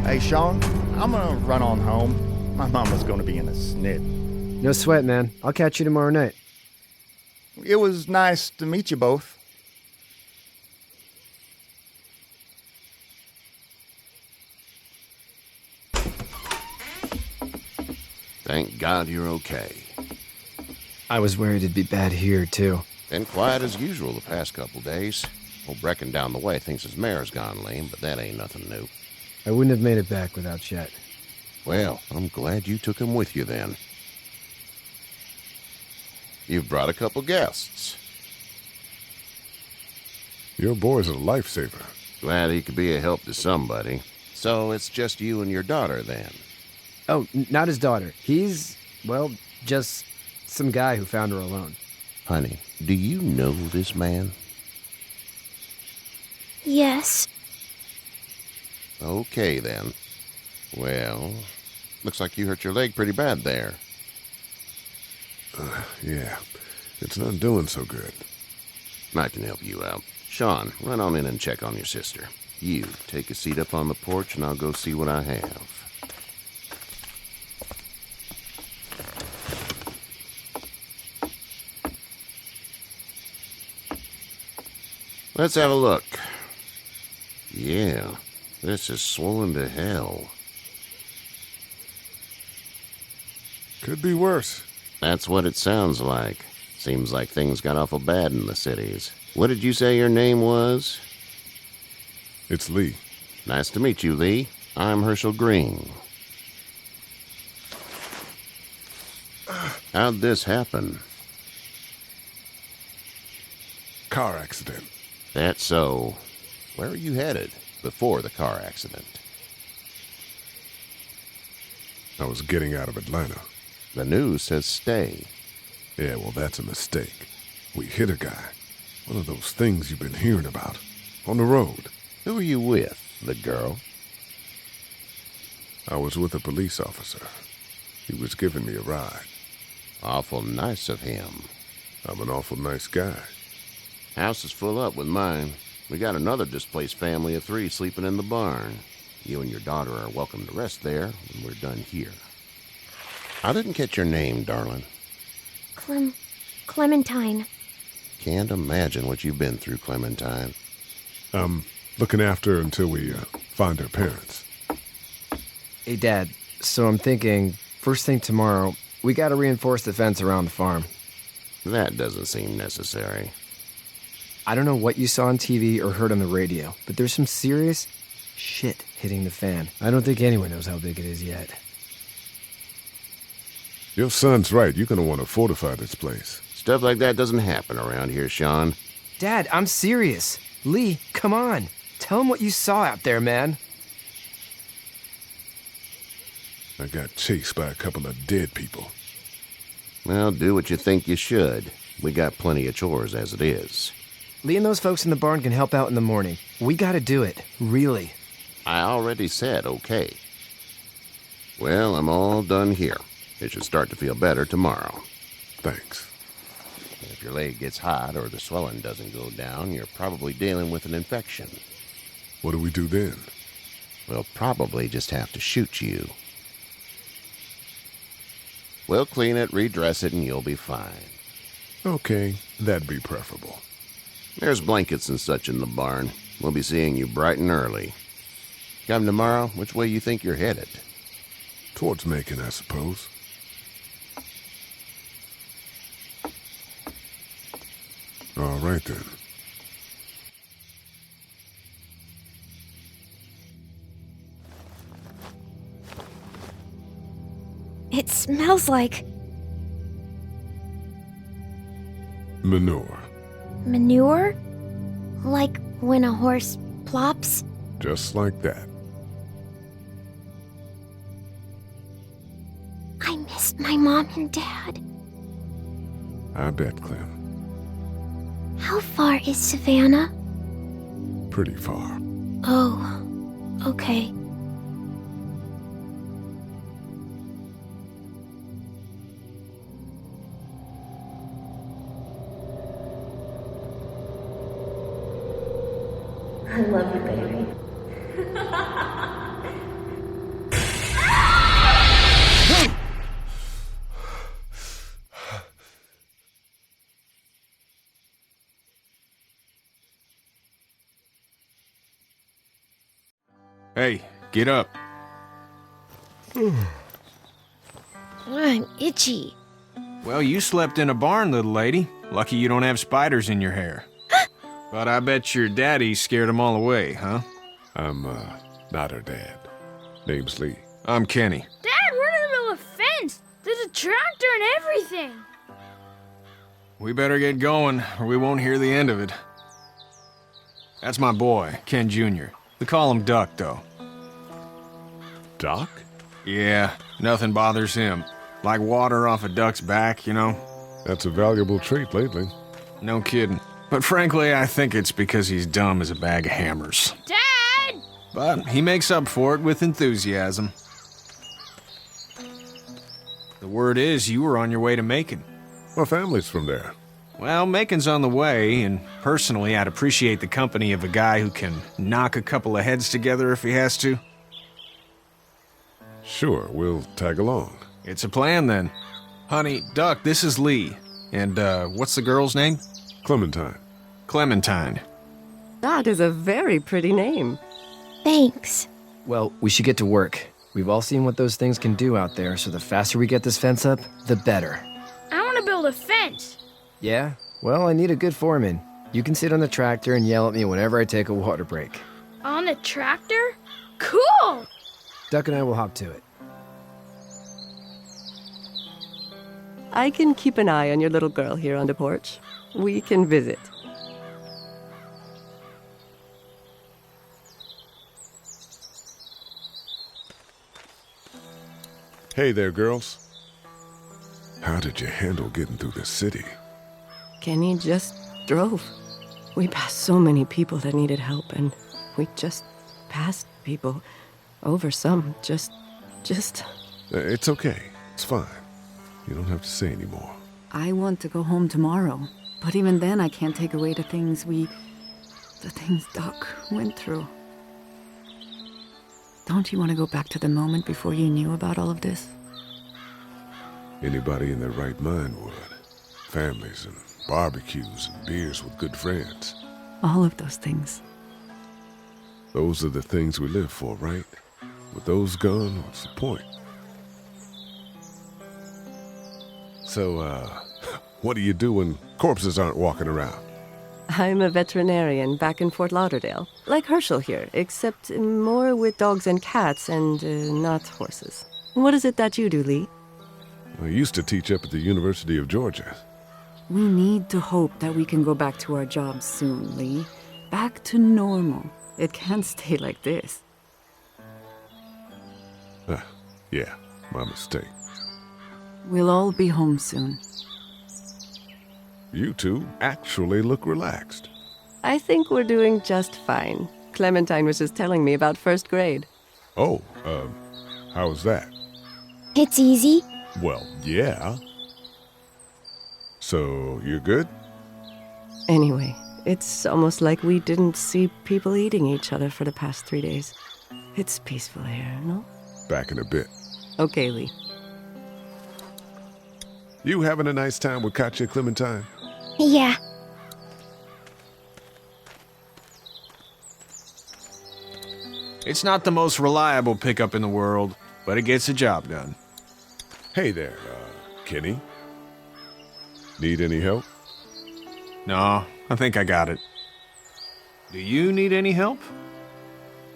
Hey, Sean, I'm gonna run on home. My mama's gonna be in a snit. No sweat, man. I'll catch you tomorrow night. It was nice to meet you both. Thank God you're okay. I was worried it'd be bad here, too. Been quiet as usual the past couple days. Old Brecken down the way thinks his mare's gone lame, but that ain't nothing new. I wouldn't have made it back without Chet. Well, I'm glad you took him with you then. You've brought a couple guests. Your boy's a lifesaver. Glad he could be a help to somebody. So it's just you and your daughter then? Oh, not his daughter. He's, well, just some guy who found her alone. Honey, do you know this man? Yes. Okay, then. Well, looks like you hurt your leg pretty bad there. Yeah, it's not doing so good. I can help you out. Sean, run on in and check on your sister. You, take a seat up on the porch and I'll go see what I have. Let's have a look. Yeah, this is swollen to hell. Could be worse. That's what it sounds like. Seems like things got awful bad in the cities. What did you say your name was? It's Lee. Nice to meet you, Lee. I'm Herschel Green. How'd this happen? Car accident. That's so. Where are you headed before the car accident? I was getting out of Atlanta. The news says stay. Yeah, well, that's a mistake. We hit a guy. One of those things you've been hearing about. On the road. Who are you with? The girl? I was with a police officer. He was giving me a ride. Awful nice of him. I'm an awful nice guy. House is full up with mine. We got another displaced family of 3 sleeping in the barn. You and your daughter are welcome to rest there when we're done here. I didn't catch your name, darling. Clementine. Can't imagine what you've been through, Clementine. I'm looking after her until we find her parents. Hey, Dad, so I'm thinking, first thing tomorrow, we gotta reinforce the fence around the farm. That doesn't seem necessary. I don't know what you saw on TV or heard on the radio, but there's some serious shit hitting the fan. I don't think anyone knows how big it is yet. Your son's right. You're gonna want to fortify this place. Stuff like that doesn't happen around here, Sean. Dad, I'm serious. Lee, come on. Tell him what you saw out there, man. I got chased by a couple of dead people. Well, do what you think you should. We got plenty of chores as it is. Lee and those folks in the barn can help out in the morning. We gotta do it. Really. I already said okay. Well, I'm all done here. It should start to feel better tomorrow. Thanks. If your leg gets hot or the swelling doesn't go down, you're probably dealing with an infection. What do we do then? We'll probably just have to shoot you. We'll clean it, redress it, and you'll be fine. Okay, that'd be preferable. There's blankets and such in the barn. We'll be seeing you bright and early. Come tomorrow, which way you think you're headed? Towards Macon, I suppose. All right, then. It smells like Manure. manure? Like when a horse plops? Just like that. I missed my mom and dad. I bet, Clem. How far is Savannah? Pretty far. Oh, okay. I love you, baby. Hey, get up. I'm itchy. Well, you slept in a barn, little lady. Lucky you don't have spiders in your hair. But I bet your daddy scared them all away, huh? I'm, not her dad. Name's Lee. I'm Kenny. Dad, we're in the middle of a fence. There's a tractor and everything. We better get going, or we won't hear the end of it. That's my boy, Ken Jr. We call him Duck, though. Doc? Yeah, nothing bothers him. Like water off a duck's back, you know? That's a valuable trait lately. No kidding. But frankly, I think it's because he's dumb as a bag of hammers. Dad! But he makes up for it with enthusiasm. The word is you were on your way to Macon. My family's from there. Well, Macon's on the way, and personally, I'd appreciate the company of a guy who can knock a couple of heads together if he has to. Sure, we'll tag along. It's a plan, then. Honey, Duck, this is Lee. And, what's the girl's name? Clementine. Clementine. That is a very pretty name. Thanks. Well, we should get to work. We've all seen what those things can do out there, so the faster we get this fence up, the better. I want to build a fence. Yeah? Well, I need a good foreman. You can sit on the tractor and yell at me whenever I take a water break. On the tractor? Cool! Duck and I will hop to it. I can keep an eye on your little girl here on the porch. We can visit. Hey there, girls. How did you handle getting through the city? Kenny just drove. We passed so many people that needed help, and we just passed people. Over some, just... It's okay. It's fine. You don't have to say anymore. I want to go home tomorrow, but even then I can't take away the things Doc went through. Don't you want to go back to the moment before you knew about all of this? Anybody in their right mind would. Families and barbecues and beers with good friends. All of those things. Those are the things we live for, right? With those gone, what's the point? So, what do you do when corpses aren't walking around? I'm a veterinarian back in Fort Lauderdale. Like Herschel here, except more with dogs and cats and not horses. What is it that you do, Lee? I used to teach up at the University of Georgia. We need to hope that we can go back to our jobs soon, Lee. Back to normal. It can't stay like this. Yeah, my mistake. We'll all be home soon. You two actually look relaxed. I think we're doing just fine. Clementine was just telling me about first grade. Oh, how was that? It's easy. Well, yeah. So, you're good? Anyway, it's almost like we didn't see people eating each other for the past 3 days. It's peaceful here, no? Back in a bit. Okay, Lee. You having a nice time with Katya, Clementine? Yeah. It's not the most reliable pickup in the world, but it gets the job done. Hey there, Kenny. Need any help? No, I think I got it. Do you need any help?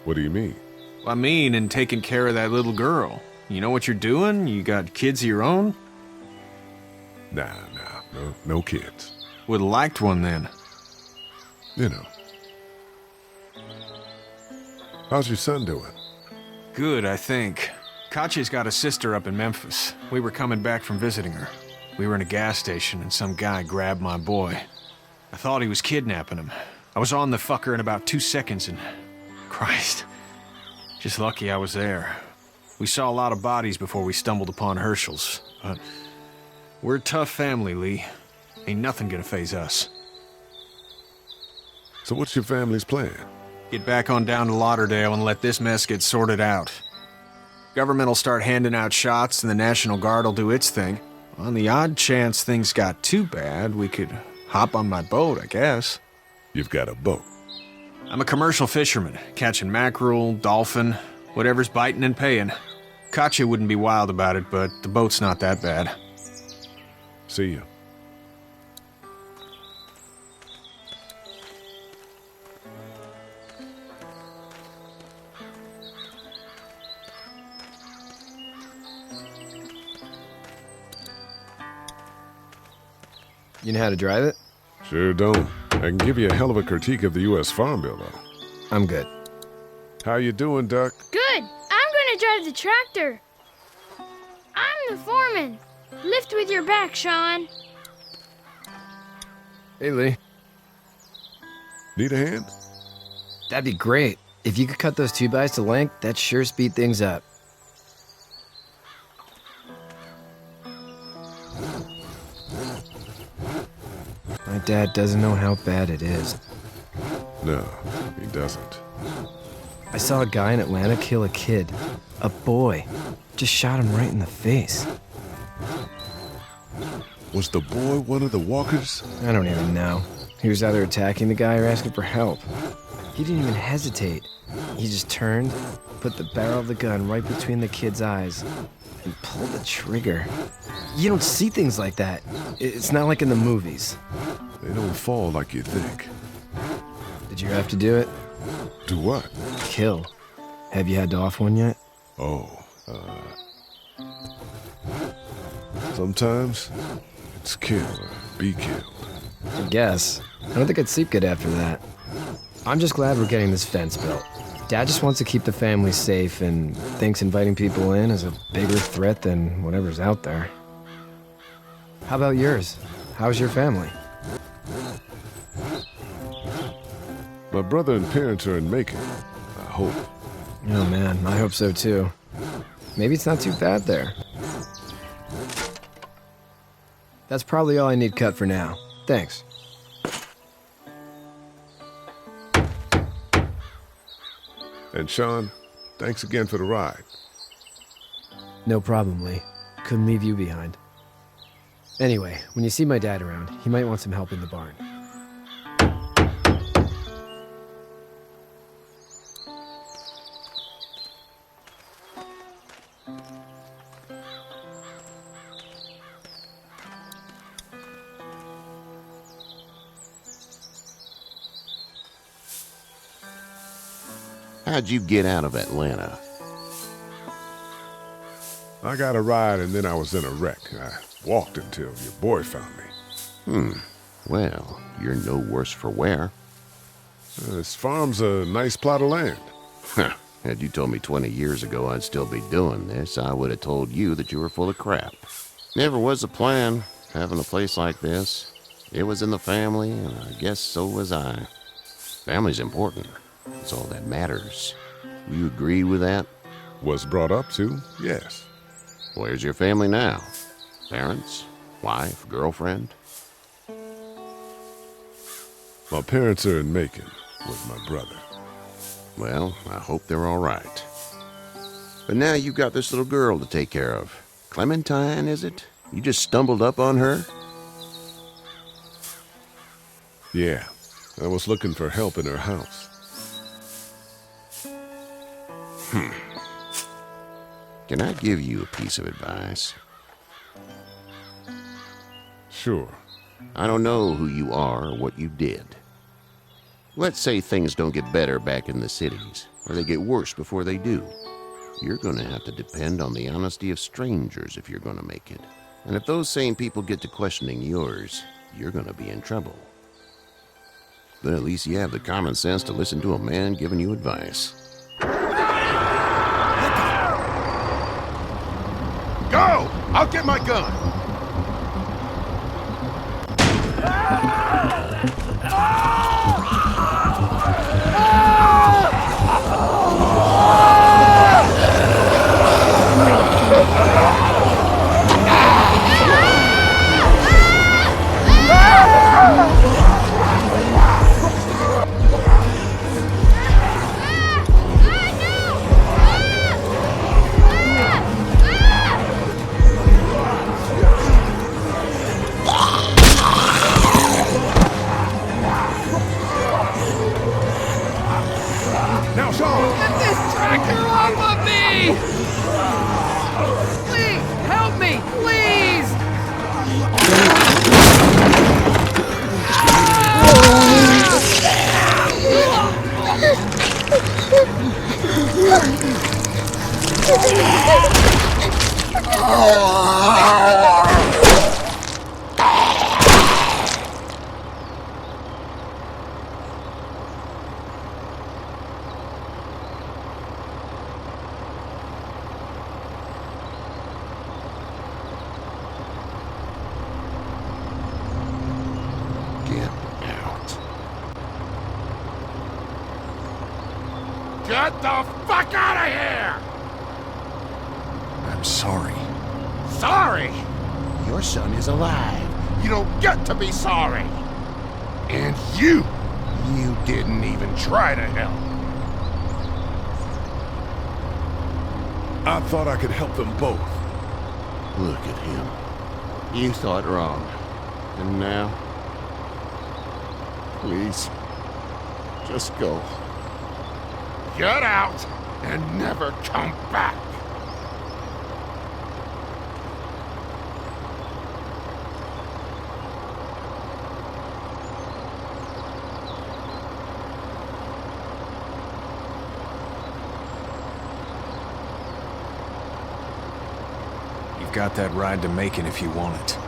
What do you mean? I mean, in taking care of that little girl. You know what you're doing? You got kids of your own? Nah, no kids. Would've liked one then. You know. How's your son doing? Good, I think. Katya's got a sister up in Memphis. We were coming back from visiting her. We were in a gas station and some guy grabbed my boy. I thought he was kidnapping him. I was on the fucker in about 2 seconds and... Christ. Just lucky I was there. We saw a lot of bodies before we stumbled upon Herschel's, but... We're a tough family, Lee. Ain't nothing gonna faze us. So what's your family's plan? Get back on down to Lauderdale and let this mess get sorted out. Government will start handing out shots and the National Guard will do its thing. On the odd chance things got too bad, we could hop on my boat, I guess. You've got a boat. I'm a commercial fisherman, catching mackerel, dolphin, whatever's biting and paying. Katya wouldn't be wild about it, but the boat's not that bad. See you. You know how to drive it? Sure don't. I can give you a hell of a critique of the U.S. Farm Bill, though. I'm good. How you doing, Duck? Good. I'm gonna drive the tractor. I'm the foreman. Lift with your back, Sean. Hey, Lee. Need a hand? That'd be great. If you could cut those 2x to length, that'd sure speed things up. My dad doesn't know how bad it is. No, he doesn't. I saw a guy in Atlanta kill a kid. A boy. Just shot him right in the face. Was the boy one of the walkers? I don't even know. He was either attacking the guy or asking for help. He didn't even hesitate. He just turned, put the barrel of the gun right between the kid's eyes, and pulled the trigger. You don't see things like that. It's not like in the movies. They don't fall like you think. Did you have to do it? Do what? Kill. Have you had to off one yet? Sometimes it's kill or be killed. I guess. I don't think I'd sleep good after that. I'm just glad we're getting this fence built. Dad just wants to keep the family safe and thinks inviting people in is a bigger threat than whatever's out there. How about yours? How's your family? My brother and parents are in Macon. I hope. Oh man, I hope so too. Maybe it's not too bad there. That's probably all I need cut for now. Thanks. And Sean, thanks again for the ride. No problem, Lee. Couldn't leave you behind. Anyway, when you see my dad around, he might want some help in the barn. How'd you get out of Atlanta? I got a ride and then I was in a wreck. I walked until your boy found me. Well, you're no worse for wear. This farm's a nice plot of land. Had you told me 20 years ago I'd still be doing this, I would have told you that you were full of crap. Never was the plan, having a place like this. It was in the family, and I guess so was I. Family's important. It's all that matters. You agree with that? Was brought up to, yes. Where's your family now? Parents? Wife? Girlfriend? My parents are in Macon with my brother. Well, I hope they're all right. But now you've got this little girl to take care of. Clementine, is it? You just stumbled up on her? Yeah, I was looking for help in her house. Can I give you a piece of advice? Sure. I don't know who you are or what you did. Let's say things don't get better back in the cities, or they get worse before they do. You're going to have to depend on the honesty of strangers if you're going to make it. And if those same people get to questioning yours, you're going to be in trouble. But at least you have the common sense to listen to a man giving you advice. Go! I'll get my gun! Now, Sean! Get this tractor off of me! Please, help me, please! Get the fuck out of here! I'm sorry. Sorry? Your son is alive. You don't get to be sorry. And you didn't even try to help. I thought I could help them both. Look at him. You thought wrong. And now? Please, just go. Get out and never come back. You've got that ride to Macon if you want it.